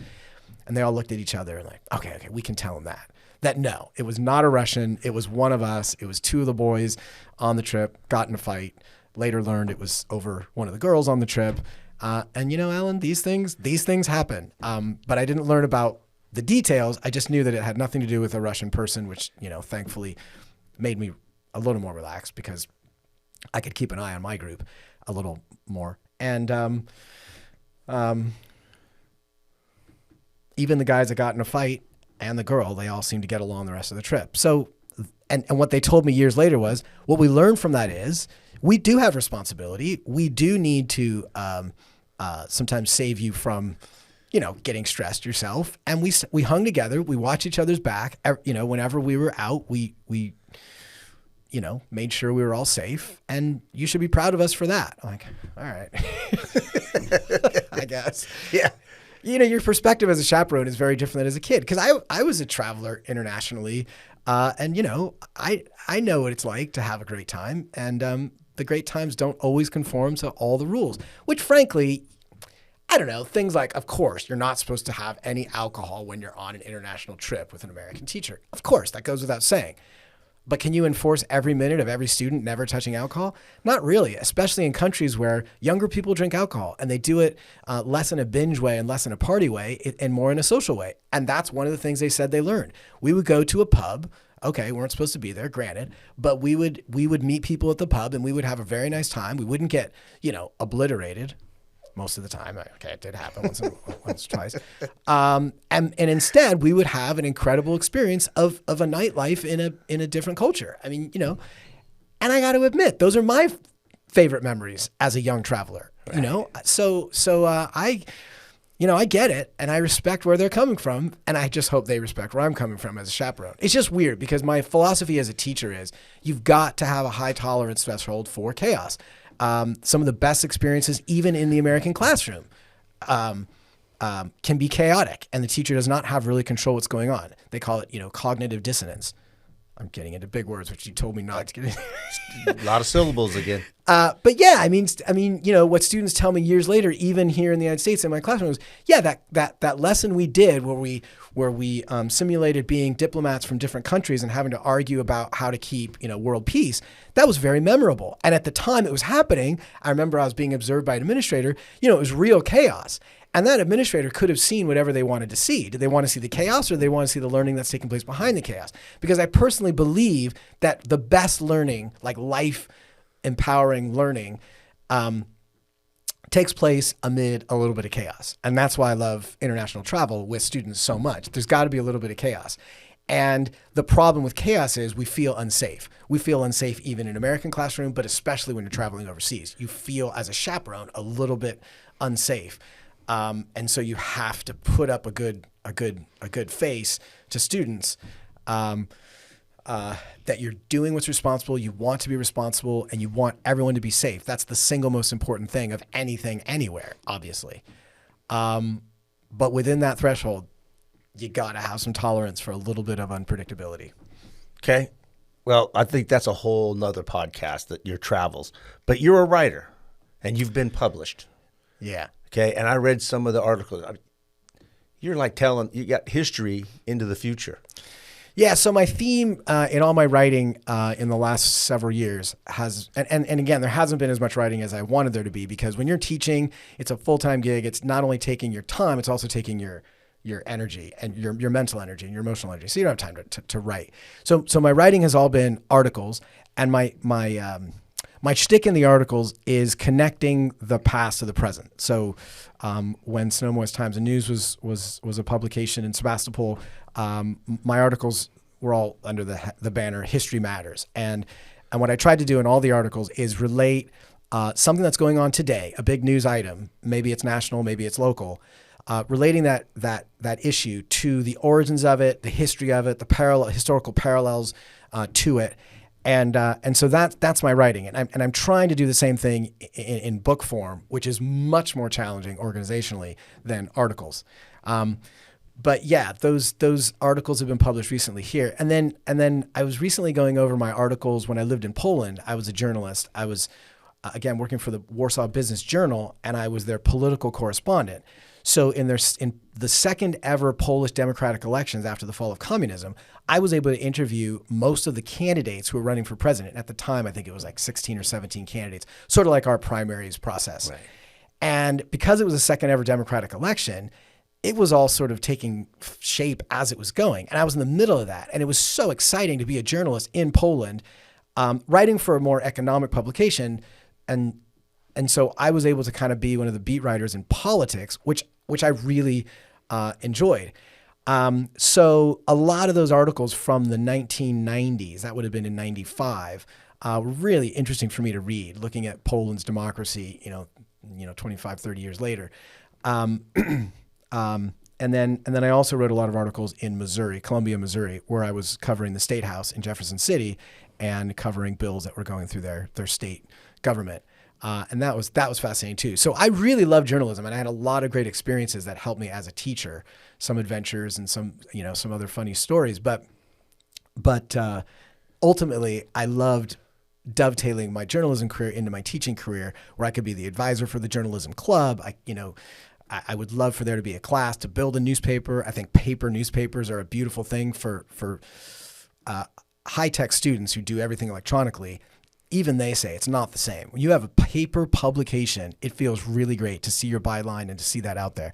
And they all looked at each other and like, okay, we can tell them that no, it was not a Russian. It was one of us. It was 2 of the boys on the trip, got in a fight. Later learned it was over one of the girls on the trip. And Alan, these things happen. But I didn't learn about the details. I just knew that it had nothing to do with a Russian person, which, thankfully made me a little more relaxed because I could keep an eye on my group a little more. And even the guys that got in a fight and the girl, they all seemed to get along the rest of the trip. So, and what they told me years later was, what we learned from that is we do have responsibility. We do need to sometimes save you from getting stressed yourself. And we hung together. We watched each other's back. Whenever we were out, we made sure we were all safe. And you should be proud of us for that. I'm like, all right, I guess. Yeah. Your perspective as a chaperone is very different than as a kid. Because I was a traveler internationally. And I know what it's like to have a great time. And the great times don't always conform to all the rules, which frankly, I don't know, things like, of course, you're not supposed to have any alcohol when you're on an international trip with an American teacher. Of course, that goes without saying. But can you enforce every minute of every student never touching alcohol? Not really, especially in countries where younger people drink alcohol and they do it less in a binge way and less in a party way and more in a social way. And that's one of the things they said they learned. We would go to a pub. Okay, we weren't supposed to be there, granted, but we would meet people at the pub and we would have a very nice time. We wouldn't get, obliterated. Most of the time. Okay, it did happen once or twice. And instead, we would have an incredible experience of a nightlife in a different culture. I mean, and I got to admit, those are my favorite memories as a young traveler. Right. So I I get it, and I respect where they're coming from, and I just hope they respect where I'm coming from as a chaperone. It's just weird because my philosophy as a teacher is you've got to have a high tolerance threshold for chaos. Some of the best experiences, even in the American classroom, can be chaotic, and the teacher does not have really control what's going on. They call it, cognitive dissonance. I'm getting into big words, which you told me not to get into. A lot of syllables again. But yeah, I mean, what students tell me years later, even here in the United States in my classroom, was, yeah, that lesson we did where we simulated being diplomats from different countries and having to argue about how to keep, world peace. That was very memorable. And at the time it was happening, I remember I was being observed by an administrator. It was real chaos. And that administrator could have seen whatever they wanted to see. Did they want to see the chaos, or did they want to see the learning that's taking place behind the chaos? Because I personally believe that the best learning, like life empowering learning, takes place amid a little bit of chaos. And that's why I love international travel with students so much. There's got to be a little bit of chaos. And the problem with chaos is we feel unsafe. We feel unsafe even in American classroom, but especially when you're traveling overseas. You feel as a chaperone a little bit unsafe. And so you have to put up a good face to students that you're doing what's responsible, you want to be responsible, and you want everyone to be safe. That's the single most important thing of anything, anywhere, obviously. But within that threshold, you got to have some tolerance for a little bit of unpredictability. Okay. Well, I think that's a whole nother podcast, that your travels. But you're a writer, and you've been published. Yeah. Okay. And I read some of the articles. You're like you got history into the future. Yeah, so my theme in all my writing in the last several years has, and again, there hasn't been as much writing as I wanted there to be, because when you're teaching, it's a full-time gig. It's not only taking your time, it's also taking your energy and your mental energy and your emotional energy. So you don't have time to write. So my writing has all been articles, and my shtick in the articles is connecting the past to the present. So when Sonoma West Times and News was a publication in Sebastopol, my articles were all under the banner History Matters. And what I tried to do in all the articles is relate something that's going on today, a big news item, maybe it's national, maybe it's local, relating that issue to the origins of it, the history of it, the historical parallels to it. And so that's my writing, and I'm trying to do the same thing in book form, which is much more challenging organizationally than articles. But yeah, those articles have been published recently here, and then I was recently going over my articles when I lived in Poland. I was a journalist. I was again working for the Warsaw Business Journal, and I was their political correspondent. So in the second ever Polish democratic elections after the fall of communism, I was able to interview most of the candidates who were running for president. At the time, I think it was like 16 or 17 candidates, sort of like our primaries process. Right. And because it was a second ever democratic election, it was all sort of taking shape as it was going. And I was in the middle of that. And it was so exciting to be a journalist in Poland, writing for a more economic publication. And so I was able to kind of be one of the beat writers in politics, which I really enjoyed. So a lot of those articles from the 1990s, that would have been in 95, were really interesting for me to read, looking at Poland's democracy, 25, 30 years later. And then I also wrote a lot of articles in Missouri, Columbia, Missouri, where I was covering the State House in Jefferson City and covering bills that were going through their state government. And that was fascinating too. So I really love journalism, and I had a lot of great experiences that helped me as a teacher, some adventures and some other funny stories. But ultimately, I loved dovetailing my journalism career into my teaching career, where I could be the advisor for the journalism club. I would love for there to be a class to build a newspaper. I think paper newspapers are a beautiful thing for high-tech students who do everything electronically. Even they say it's not the same. When you have a paper publication, it feels really great to see your byline and to see that out there,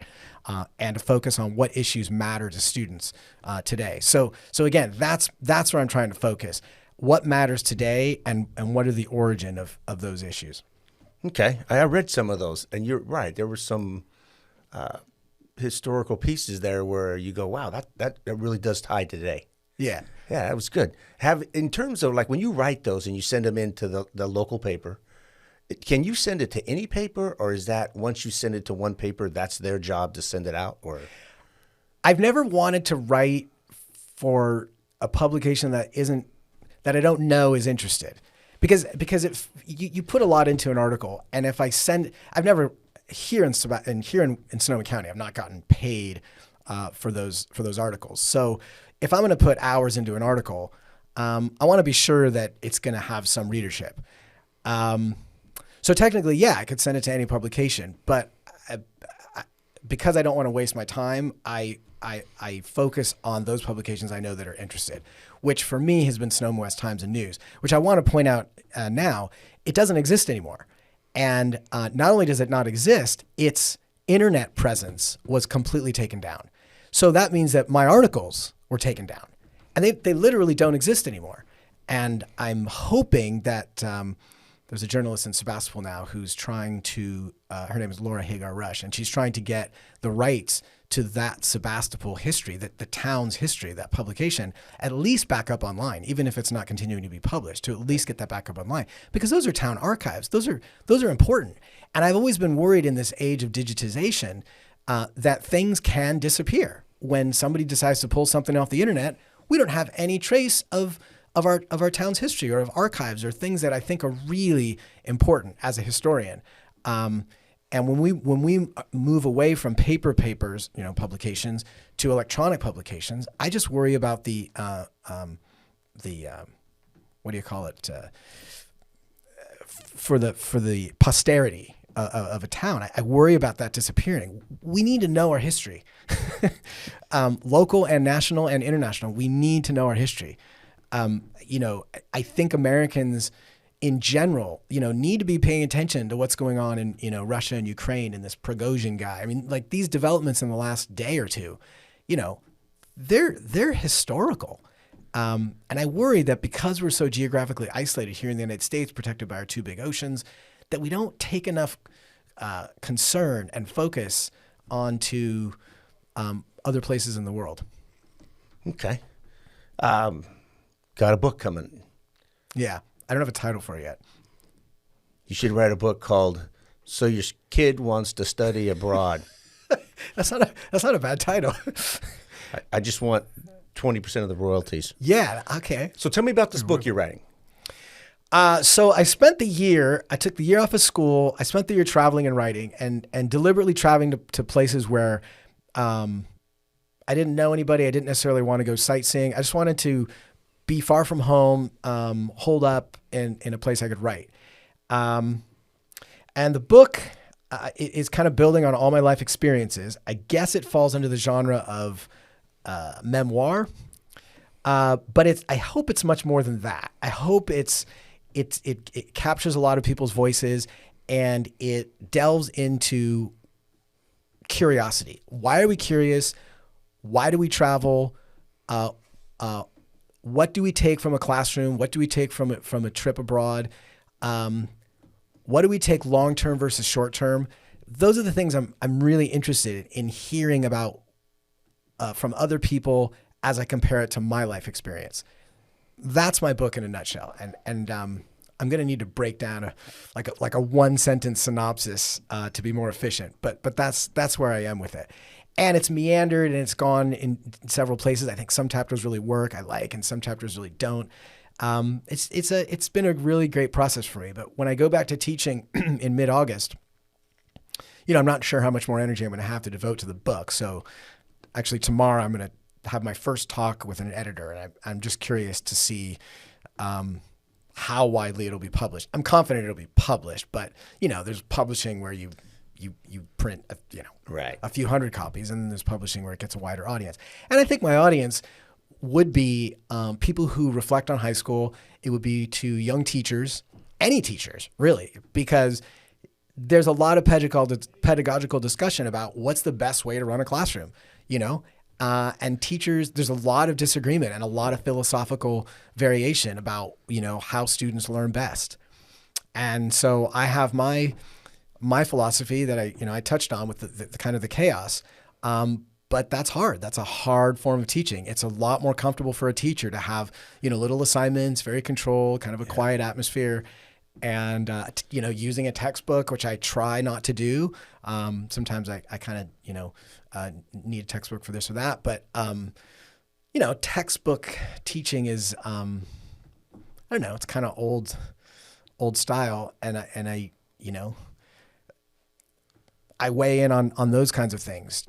and to focus on what issues matter to students today. So again, that's where I'm trying to focus. What matters today, and what are the origin of those issues? Okay, I read some of those, and you're right. There were some historical pieces there where you go, wow, that really does tie today. Yeah. Yeah, that was good. In terms of like when you write those and you send them into the local paper, Can you send it to any paper, or is that once you send it to one paper, that's their job to send it out? Or I've never wanted to write for a publication that I don't know is interested, because if you put a lot into an article, and if I've never here in Sonoma County, I've not gotten paid for those articles. So if I'm going to put hours into an article, I want to be sure that it's going to have some readership. So technically, yeah, I could send it to any publication, but because I don't want to waste my time, I focus on those publications I know that are interested, which for me has been Sonoma West Times and News, which I want to point out now, it doesn't exist anymore. And not only does it not exist, its internet presence was completely taken down. So that means that my articles were taken down, and they literally don't exist anymore. And I'm hoping that there's a journalist in Sebastopol now who's trying to, her name is Laura Hagar Rush, and she's trying to get the rights to that Sebastopol history, the town's history, that publication, at least back up online, even if it's not continuing to be published, to at least get that back up online, because those are town archives. Those are important. And I've always been worried in this age of digitization that things can disappear. When somebody decides to pull something off the internet, we don't have any trace of our town's history or of archives or things that I think are really important as a historian. And when we move away from papers, publications, to electronic publications, I just worry about the what do you call it, for the posterity of a town. I worry about that disappearing. We need to know our history, local and national and international. We need to know our history. I think Americans in general, need to be paying attention to what's going on in, Russia and Ukraine and this Prigozhin guy. I mean, like these developments in the last day or two, they're historical. And I worry that because we're so geographically isolated here in the United States, protected by our two big oceans, that we don't take enough concern and focus onto other places in the world. Okay. Got a book coming. Yeah. I don't have a title for it yet. You should write a book called "So Your Kid Wants to Study Abroad." That's not a bad title. I just want 20% of the royalties. Yeah. Okay. So tell me about this book you're writing. So I spent the year. I took the year off of school. I spent the year traveling and writing, and deliberately traveling to places where I didn't know anybody. I didn't necessarily want to go sightseeing. I just wanted to be far from home, holed up in a place I could write. And the book is kind of building on all my life experiences. I guess it falls under the genre of memoir, but I hope it's much more than that. I hope it captures a lot of people's voices, and it delves into curiosity. Why are we curious? Why do we travel? What do we take from a classroom? What do we take from a trip abroad? What do we take long-term versus short-term? Those are the things I'm really interested in hearing about from other people as I compare it to my life experience. That's my book in a nutshell. And I'm going to need to break down like a one-sentence synopsis to be more efficient. But that's where I am with it. And it's meandered and it's gone in several places. I think some chapters really work, and some chapters really don't. It's been a really great process for me. But when I go back to teaching in mid-August, I'm not sure how much more energy I'm going to have to devote to the book. So actually tomorrow I'm going to have my first talk with an editor, and I'm just curious to see how widely it'll be published. I'm confident it'll be published, but there's publishing where you print a few hundred copies, and then there's publishing where it gets a wider audience. And I think my audience would be people who reflect on high school. It would be to young teachers, any teachers really, because there's a lot of pedagogical discussion about what's the best way to run a classroom, and teachers, there's a lot of disagreement and a lot of philosophical variation about, how students learn best. And so I have my philosophy that I touched on with the kind of the chaos. But that's hard. That's a hard form of teaching. It's a lot more comfortable for a teacher to have, little assignments, very controlled, kind of a quiet atmosphere. and using a textbook, which I try not to do. Sometimes I kind of need a textbook for this or that, but textbook teaching is I don't know, it's kind of old style, and I weigh in on those kinds of things.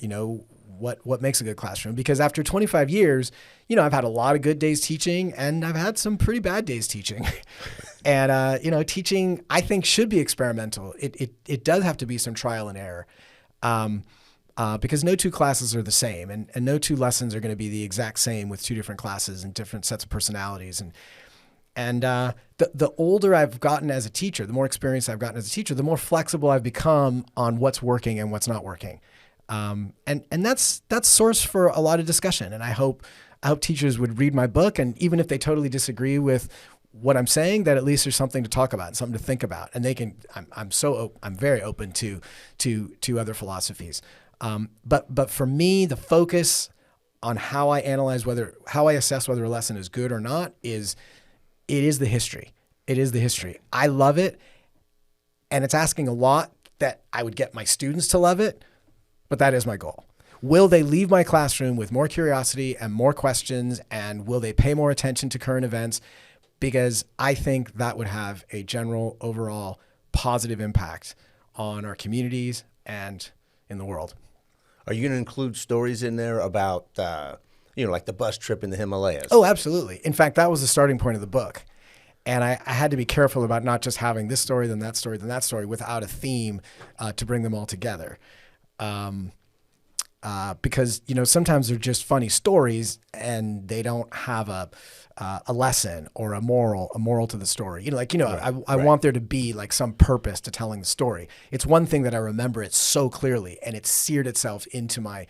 What makes a good classroom? Because after 25 years, I've had a lot of good days teaching, and I've had some pretty bad days teaching. And teaching, I think, should be experimental. It does have to be some trial and error, because no two classes are the same, and no two lessons are going to be the exact same with two different classes and different sets of personalities. And the older I've gotten as a teacher, the more experience I've gotten as a teacher, the more flexible I've become on what's working and what's not working. And that's source for a lot of discussion. And I hope teachers would read my book, and even if they totally disagree with what I'm saying, that at least there's something to talk about and something to think about. And they can. I'm very open to other philosophies. But for me, the focus on how I assess whether a lesson is good or not is the history. It is the history. I love it, and it's asking a lot that I would get my students to love it. But that is my goal. Will they leave my classroom with more curiosity and more questions, and will they pay more attention to current events? Because I think that would have a general, overall positive impact on our communities and in the world. Are you going to include stories in there about, like the bus trip in the Himalayas? Oh, absolutely. In fact, that was the starting point of the book. And I had to be careful about not just having this story, then that story, then that story, without a theme to bring them all together. Because sometimes they're just funny stories and they don't have a lesson or a moral to the story. I want there to be like some purpose to telling the story. It's one thing that I remember it so clearly, and it's seared itself into my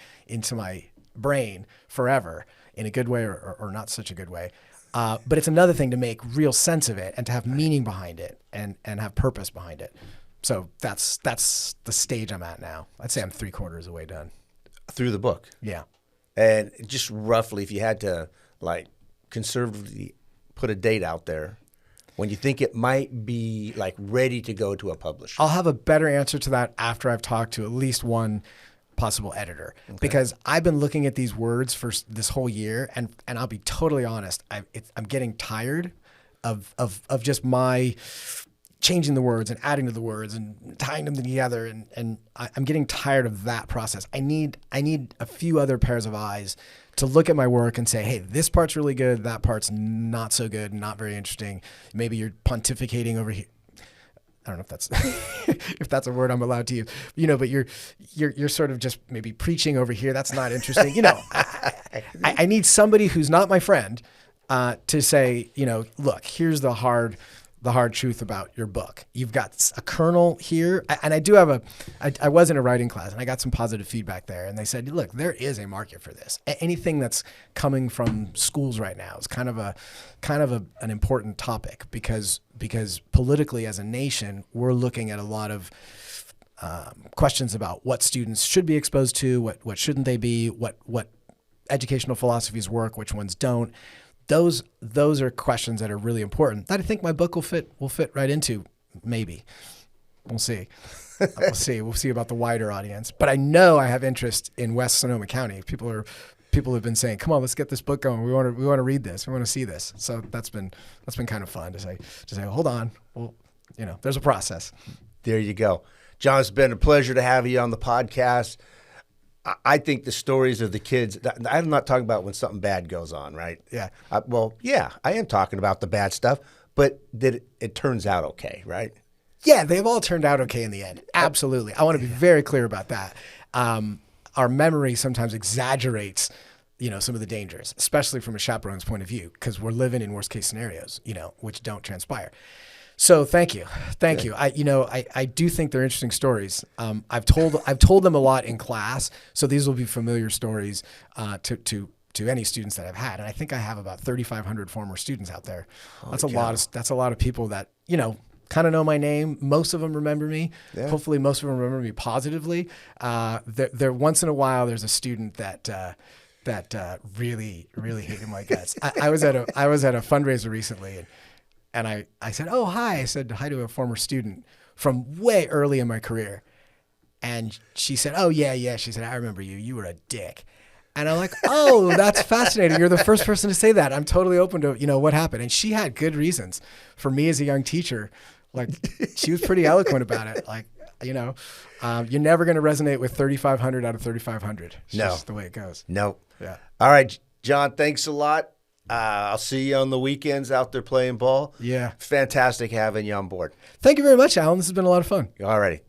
brain forever, in a good way or not such a good way. But it's another thing to make real sense of it and to have meaning behind it and have purpose behind it. So that's the stage I'm at now. I'd say I'm 3/4 of the way done. Through the book? Yeah. And just roughly, if you had to conservatively put a date out there, when you think it might be ready to go to a publisher? I'll have a better answer to that after I've talked to at least one possible editor, because I've been looking at these words for this whole year, and I'll be totally honest, I'm getting tired of just my changing the words and adding to the words and tying them together, and I'm getting tired of that process. I need a few other pairs of eyes to look at my work and say, hey, this part's really good, that part's not so good, not very interesting. Maybe you're pontificating over here. I don't know if that's if that's a word I'm allowed to use, but you're sort of just maybe preaching over here. That's not interesting. I need somebody who's not my friend to say, look, here's the hard truth about your book. You've got a kernel here. And I do have I was in a writing class, and I got some positive feedback there. And they said, look, there is a market for this. Anything that's coming from schools right now is kind of an important topic, because politically as a nation, we're looking at a lot of questions about what students should be exposed to, what shouldn't they be, what educational philosophies work, which ones don't. Those are questions that are really important that I think my book will fit right into. Maybe. We'll see. We'll see about the wider audience. But I know I have interest in West Sonoma County. People have been saying, "Come on, let's get this book going. We want to read this. We want to see this." So that's been kind of fun to say, hold on. Well, there's a process. There you go. John, it's been a pleasure to have you on the podcast. I think the stories of the kids, I'm not talking about when something bad goes on, right? Yeah. I am talking about the bad stuff, but that it turns out okay, right? Yeah, they've all turned out okay in the end. Absolutely. I want to be very clear about that. Our memory sometimes exaggerates, some of the dangers, especially from a chaperone's point of view, because we're living in worst case scenarios, which don't transpire. So thank you. I do think they're interesting stories. I've told them a lot in class, so these will be familiar stories to any students that I've had, and I think I have about 3,500 former students out there. That's a lot of people that kind of know my name. Most of them remember me. Yeah. Hopefully, most of them remember me positively. There once in a while, there's a student that really hated my guts. I was at a fundraiser recently, And I said, oh, hi. I said hi to a former student from way early in my career. And she said, oh, yeah. She said, I remember you. You were a dick. And I'm like, oh, that's fascinating. You're the first person to say that. I'm totally open to, what happened. And she had good reasons for me as a young teacher. Like, she was pretty eloquent about it. Like, you're never going to resonate with 3,500 out of 3,500. It's just the way it goes. No. Yeah. All right, John, thanks a lot. I'll see you on the weekends out there playing ball. Yeah. Fantastic having you on board. Thank you very much, Alan. This has been a lot of fun. All righty.